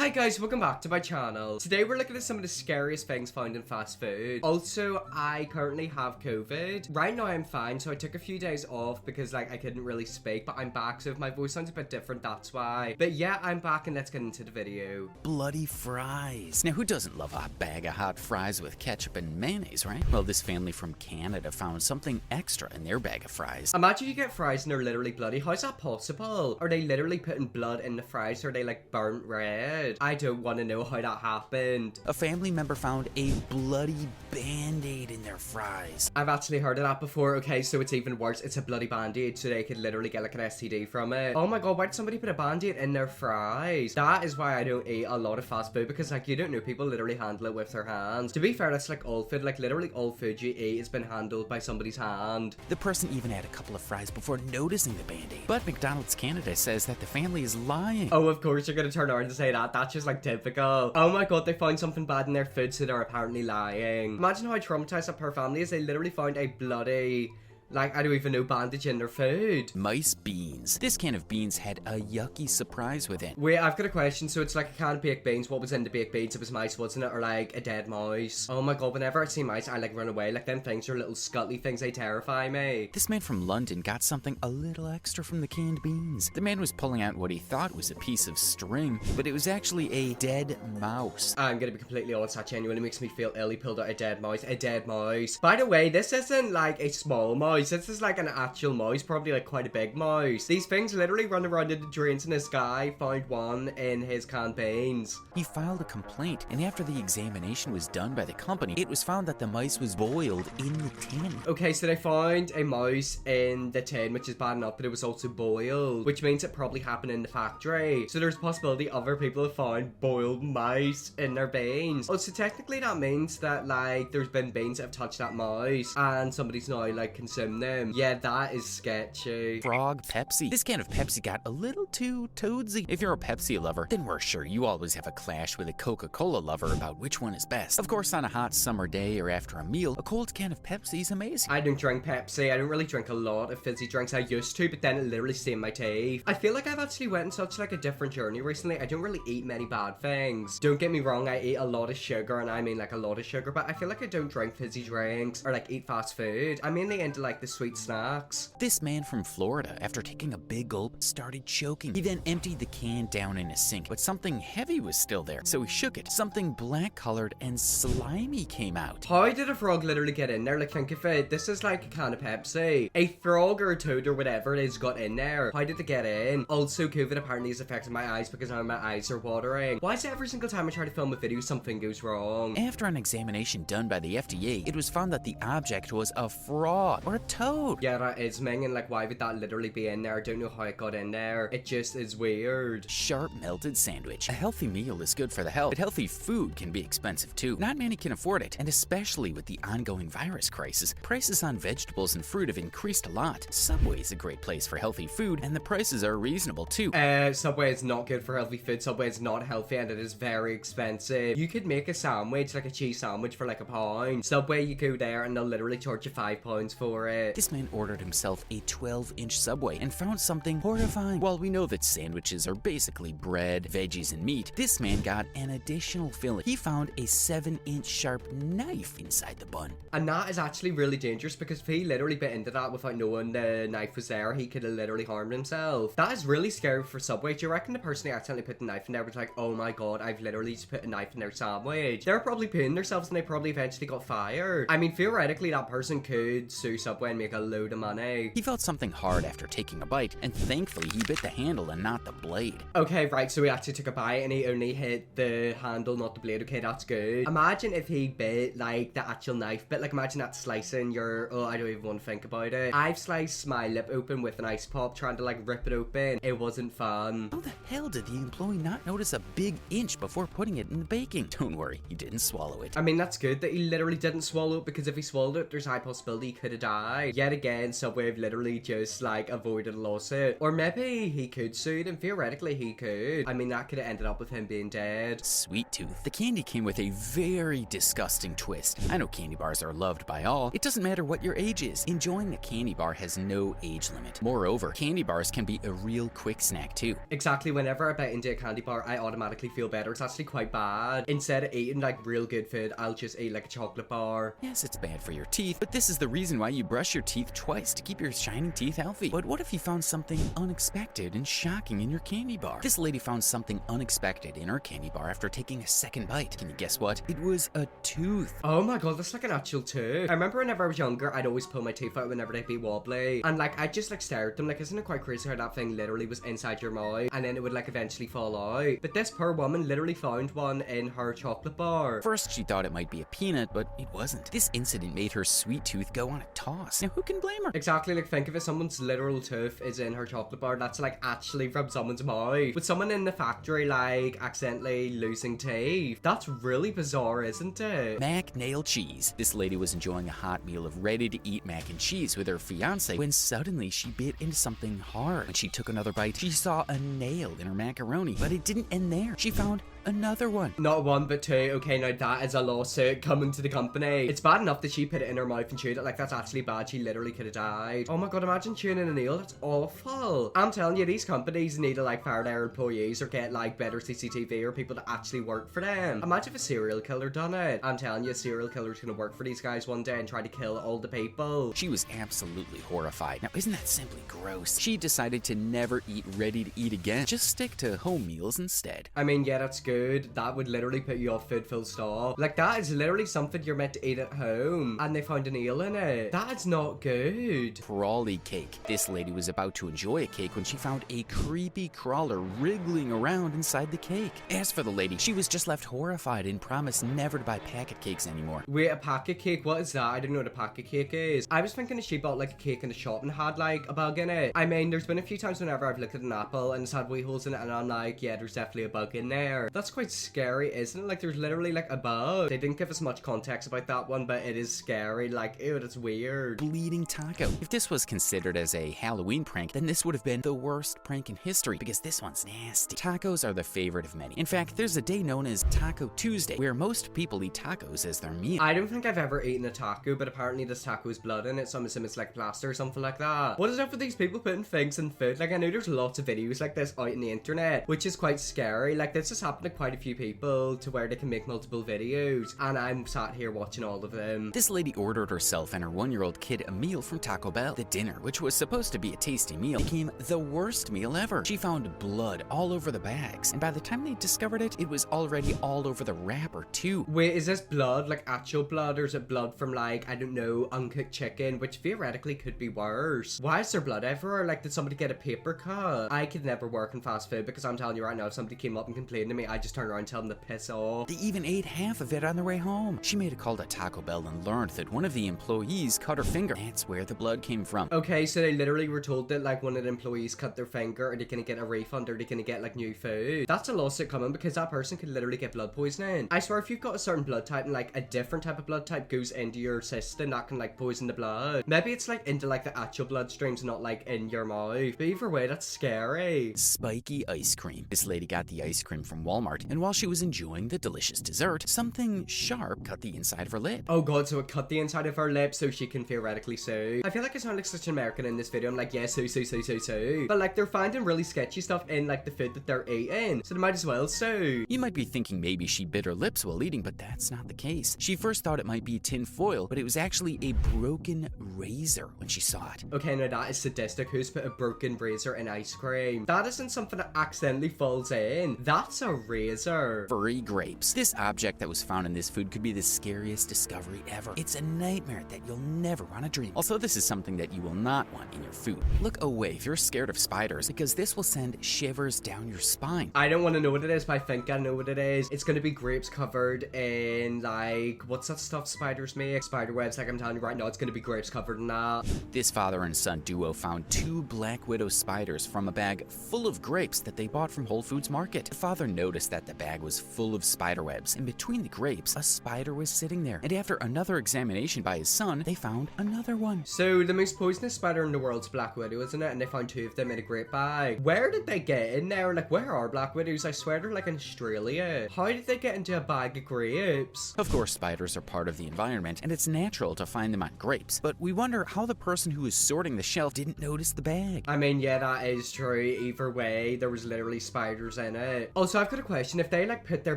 Hi guys, welcome back to my channel. Today we're looking at some of the scariest things found in fast food. Also, I currently have COVID. Right now I'm fine, so I took a few days off because I couldn't really speak, but I'm back, so if my voice sounds a bit different, that's why. But yeah, I'm back and let's get into the video. Bloody fries. Now who doesn't love a bag of hot fries with ketchup and mayonnaise, right? Well, this family from Canada found something extra in their bag of fries. Imagine you get fries and they're literally bloody. How's that possible? Are they literally putting blood in the fries, or are they like burnt red? I don't want to know how that happened. A family member found a bloody band-aid in their fries. I've actually heard of that before. Okay, so it's even worse. It's a bloody band-aid, so they could literally get like an STD from it. Oh my god, why did somebody put a band-aid in their fries? That is why I don't eat a lot of fast food, because you don't know, people literally handle it with their hands. To be fair, that's like all food. Like literally all food you eat has been handled by somebody's hand. The person even had a couple of fries before noticing the band-aid. But McDonald's Canada says that the family is lying. Oh, of course you're gonna turn around and say that. That's just like typical. Oh my god, they found something bad in their food, so they're apparently lying. Imagine how traumatized that poor family is. They literally found a bloody, I don't even know, bandage in their food. Mice beans. This can of beans had a yucky surprise within. Wait, I've got a question. So it's like a can of baked beans. What was in the baked beans? It was mice, wasn't it? Or like a dead mouse? Oh my god, whenever I see mice, I run away. Like them things are little scuttly things. They terrify me. This man from London got something a little extra from the canned beans. The man was pulling out what he thought was a piece of string, but it was actually a dead mouse. I'm gonna be completely honest, that genuinely makes me feel ill. He pulled out a dead mouse. A dead mouse. By the way, this isn't like a small mouse. This is like an actual mouse, probably like quite a big mouse. These things literally run around in the drains, and this guy found one in his canned beans. He filed a complaint, and after the examination was done by the company, it was found that the mice was boiled in the tin. Okay, so they found a mouse in the tin, which is bad enough, but it was also boiled, which means it probably happened in the factory. So there's a possibility other people have found boiled mice in their beans. Oh, so technically that means that there's been beans that have touched that mouse and somebody's now consumed them. Yeah, that is sketchy. Frog Pepsi. This can of Pepsi got a little too toadsy. If you're a Pepsi lover, then we're sure you always have a clash with a Coca-Cola lover about which one is best. Of course, on a hot summer day or after a meal, a cold can of Pepsi is amazing. I don't drink Pepsi. I don't really drink a lot of fizzy drinks. I used to, but then it literally stained my teeth. I feel like I've actually went on such a different journey recently. I don't really eat many bad things. Don't get me wrong, I eat a lot of sugar, and I mean a lot of sugar, but I feel like I don't drink fizzy drinks or eat fast food. I'm mainly into the sweet snacks. This man from Florida, after taking a big gulp, started choking. He then emptied the can down in a sink, but something heavy was still there, so he shook it. Something black-colored and slimy came out. How did a frog literally get in there? Think of it. This is a can of Pepsi. A frog or a toad or whatever it is got in there. How did it get in? Also, COVID apparently has affected my eyes because now my eyes are watering. Why is it every single time I try to film a video, something goes wrong? After an examination done by the FDA, it was found that the object was a frog or a toad. Yeah, that is Ming, and why would that literally be in there? I don't know how it got in there. It just is weird. Sharp melted sandwich. A healthy meal is good for the health, but healthy food can be expensive too. Not many can afford it, and especially with the ongoing virus crisis, prices on vegetables and fruit have increased a lot. Subway is a great place for healthy food, and the prices are reasonable too. Subway is not good for healthy food. Subway is not healthy, and it is very expensive. You could make a sandwich, a cheese sandwich, for £1. Subway, you go there and they'll literally charge you £5 for it. This man ordered himself a 12-inch Subway and found something horrifying. While we know that sandwiches are basically bread, veggies, and meat, this man got an additional filling. He found a 7-inch sharp knife inside the bun. And that is actually really dangerous, because if he literally bit into that without knowing the knife was there, he could have literally harmed himself. That is really scary for Subway. Do you reckon the person who accidentally put the knife in there was like, oh my god, I've literally just put a knife in their sandwich? They're probably peeing themselves, and they probably eventually got fired. I mean, theoretically, that person could sue Subway and make a load of money. He felt something hard after taking a bite, and thankfully he bit the handle and not the blade. Okay, right, so he actually took a bite and he only hit the handle, not the blade. Okay, that's good. Imagine if he bit the actual knife bit. Imagine that slicing your, oh, I don't even want to think about it. I've sliced my lip open with an ice pop trying to rip it open. It wasn't fun. How the hell did the employee not notice a big inch before putting it in the baking? Don't worry, he didn't swallow it. I mean, that's good that he literally didn't swallow it, because if he swallowed it, there's a high possibility he could have died. died. Yet again, Subway have literally just like avoided a lawsuit. Or maybe he could sue them. Theoretically, he could. I mean, that could have ended up with him being dead. Sweet Tooth. The candy came with a very disgusting twist. I know candy bars are loved by all. It doesn't matter what your age is. Enjoying a candy bar has no age limit. Moreover, candy bars can be a real quick snack too. Exactly. Whenever I bite into a candy bar, I automatically feel better. It's actually quite bad. Instead of eating like real good food, I'll just eat like a chocolate bar. Yes, it's bad for your teeth, but this is the reason why you brush your teeth twice to keep your shining teeth healthy. But what if you found something unexpected and shocking in your candy bar? This lady found something unexpected in her candy bar after taking a second bite. Can you guess what? It was a tooth. Oh my god, that's like an actual tooth. I remember whenever I was younger, I'd always pull my teeth out whenever they'd be wobbly. And like, I'd just like stare at them. Like, isn't it quite crazy how that thing literally was inside your mouth and then it would like eventually fall out? But this poor woman literally found one in her chocolate bar. First, she thought it might be a peanut, but it wasn't. This incident made her sweet tooth go on a toss. Now, who can blame her? Exactly, like think of it, someone's literal tooth is in her chocolate bar. That's like actually from someone's mouth. With someone in the factory like accidentally losing teeth. That's really bizarre, isn't it? Mac nail cheese. This lady was enjoying a hot meal of ready-to-eat mac and cheese with her fiance when suddenly she bit into something hard. When she took another bite, she saw a nail in her macaroni, but it didn't end there. She found another one. Not one, but two. Okay, now that is a lawsuit coming to the company. It's bad enough that she put it in her mouth and chewed it. Like, that's actually bad. She literally could have died. Oh my god, imagine chewing in a nail. That's awful. I'm telling you, these companies need to like fire their employees or get like better CCTV or people to actually work for them. Imagine if a serial killer done it. I'm telling you, a serial killer's gonna work for these guys one day and try to kill all the people. She was absolutely horrified. Now, isn't that simply gross? She decided to never eat ready-to-eat again. Just stick to home meals instead. I mean, yeah, that's good. That would literally put you off food full stop. Like, that is literally something you're meant to eat at home and they found a nail in it. That's not good. Prolly Cake. This lady was about to enjoy a cake when she found a creepy crawler wriggling around inside the cake. As for the lady, she was just left horrified and promised never to buy packet cakes anymore. Wait, a packet cake? What is that? I didn't know what a packet cake is. I was thinking that she bought like a cake in the shop and had like a bug in it. I mean, there's been a few times whenever I've looked at an apple and it's had wee holes in it and I'm like, yeah, there's definitely a bug in there. That's quite scary, isn't it? Like, there's literally like a bug. They didn't give us much context about that one, but it is scary. Like, ew, that's weird. Bleeding taco. If this was considered as a Halloween prank, then this would have been the worst prank in history because this one's nasty. Tacos are the favorite of many. In fact, there's a day known as Taco Tuesday where most people eat tacos as their meal. I don't think I've ever eaten a taco, but apparently this taco has blood in it, so I'm assuming it's like plaster or something like that. What is up with these people putting things in food? Like, I know there's lots of videos like this out on the internet, which is quite scary. Like, this has happened to quite a few people to where they can make multiple videos, and I'm sat here watching all of them. This lady ordered herself and her 1-year-old kid a meal from Taco Bell. The dinner, which was supposed to be a tasty meal, became the worst meal ever. She found blood all over the bags, and by the time they discovered it, it was already all over the wrapper too. Wait, is this blood, like actual blood, or is it blood from like, I don't know, uncooked chicken, which theoretically could be worse? Why is there blood everywhere? Like, did somebody get a paper cut? I could never work in fast food because I'm telling you right now, if somebody came up and complained to me, I just turn around and tell them to piss off. They even ate half of it on their way home. She made a call to Taco Bell and learned that one of the employees cut her finger. That's where the blood came from. Okay, so they literally were told that like one of the employees cut their finger. Are they gonna get a refund? Or are they gonna get like new food? That's a lawsuit coming because that person could literally get blood poisoning. I swear, if you've got a certain blood type and like a different type of blood type goes into your system, that can like poison the blood. Maybe it's like into like the actual bloodstreams, not like in your mouth. But either way, that's scary. Spiky ice cream. This lady got the ice cream from Walmart, and while she was enjoying the delicious dessert, something sharp cut the inside of her lip. Oh god, so it cut the inside of her lip so she can theoretically sue. I feel like I sound like such an American in this video. I'm like, yeah, sue. But like, they're finding really sketchy stuff in like the food that they're eating, so they might as well sue. You might be thinking maybe she bit her lips while eating, but that's not the case. She first thought it might be tin foil, but it was actually a broken razor when she saw it. Okay, now that is sadistic. Who's put a broken razor in ice cream? That isn't something that accidentally falls in. That's a razor. Furry grapes. This object that was found in this food could be the scariest discovery ever. It's a nightmare that you'll never want to dream. Also, this is something that you will not want in your food. Look away if you're scared of spiders, because this will send shivers down your spine. I don't want to know what it is, but I think I know what it is. It's gonna be grapes covered in like, what's that stuff spiders make? Spider webs. Like, I'm telling you right now, it's gonna be grapes covered in that. This father and son duo found 2 black widow spiders from a bag full of grapes that they bought from Whole Foods Market. The father noticed noticed that the bag was full of spider webs, and between the grapes, a spider was sitting there. And after another examination by his son, they found another one. So the most poisonous spider in the world's black widow, isn't it? And they found 2 of them in a grape bag. Where did they get in there? Like, where are black widows? I swear they're like in Australia. How did they get into a bag of grapes? Of course, spiders are part of the environment, and it's natural to find them on grapes, but we wonder how the person who was sorting the shelf didn't notice the bag. I mean, yeah, that is true. Either way, there was literally spiders in it. Also, I've got a question. If they like put their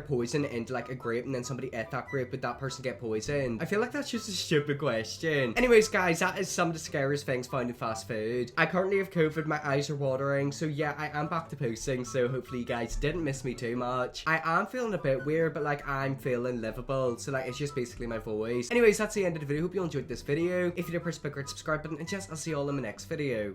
poison into like a grape and then somebody ate that grape, would that person get poisoned? I feel like that's just a stupid question. Anyways, guys, that is some of the scariest things found in fast food. I currently have COVID. My eyes are watering. So yeah, I am back to posting. So hopefully you guys didn't miss me too much. I am feeling a bit weird, but like I'm feeling livable. So like it's just basically my voice. Anyways, that's the end of the video. Hope you all enjoyed this video. If you did, press the big red subscribe button. And yes, I'll see you all in my next video.